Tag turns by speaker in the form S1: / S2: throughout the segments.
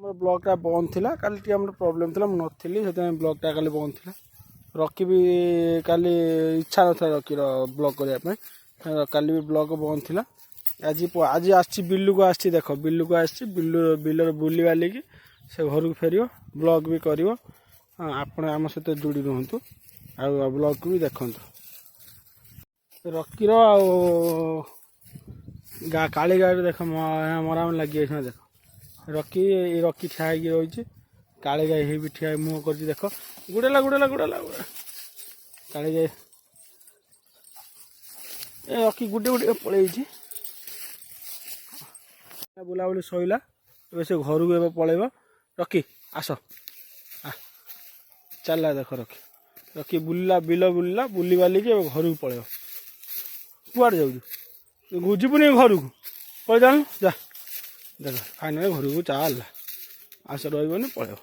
S1: ब्लॉकटा बंद थी काली प्रोब्लेम थी नी से ब्लॉकटा काली बंद थी रखी भी काली इच्छा ना रखी ब्लॉक करने काली भी ब्लॉक बंद थी आज आज आसी बिल्लू को आसी देख बिल्लू को आसी बिलर बुली बालिकी से घर को फेर ब्लॉक भी कर आपण आम सहित जोड़ी रुहतु आ ब्लॉक को भी देखु रकीर काली गाड़ी देख मराम लगी देख रकी रकी ठिया रही काली गाई भी ठिया मुँह कर देख गुड़ेला गुड़ेला गुड़ेला काली गाई ए रकी गुटे गुटे पलि बुलाबुली सैला ए से घर को पलैब रकी आस चलला देख रकी रकी बुलला बिल बुलला बुली बालिकी घर को पलैब कुआड़ जाऊ जीवनी घर को पलि जान जा देख फाइनाल घर को चल आस रही पलैब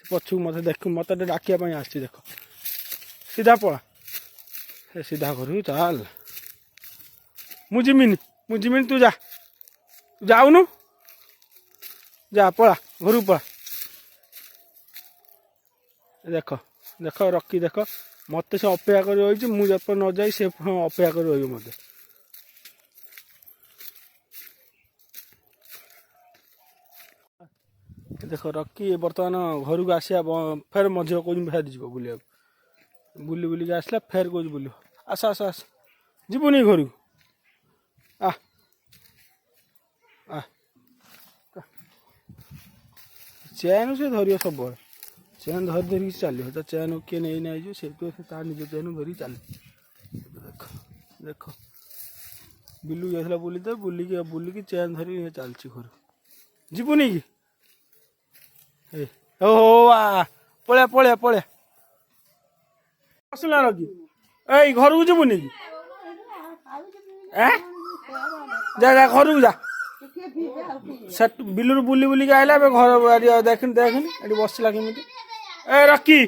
S1: पछू मत देख मत डाकिया आस देख सीधा पला सीधा घर को चल मुझिमिनी तू जा जाऊनु जा पला घर पला देख देख रखी देख मत से अपेक्षा कर रही मुझे न जाई से अपेक्षा कर रही मत देख रखी बर्तमान घर को आसिया फेर मझे कौन फेर जीव बुलिया बुली बुलिक आसला फेर कौन बुल आस आस आस जीवनी घर को आ चैन से धरियो सब चैन धर धरिक चलो तो चैन किए नहीं नहीं से निज चैन धरिक चले देख देख बिलू जाता बुली तो बुलिकी बुलिकी चैन धरिक चलती घर जीवनी कि हो आ पलिया पलिया पलिया असला रखी ए घर को जीवनी कि जा जा घर को जा बिलुर बुली बुलिक आइला घर देखनी देखनी ये बसला केमी ए रकी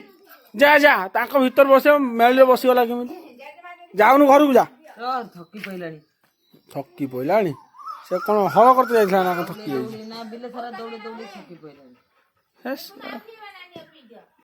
S1: जा जा भीतर बस मेल बसगला केमी जाऊनु घर को जा थकी पड़ा से कौन हल करते जाइला ना थकी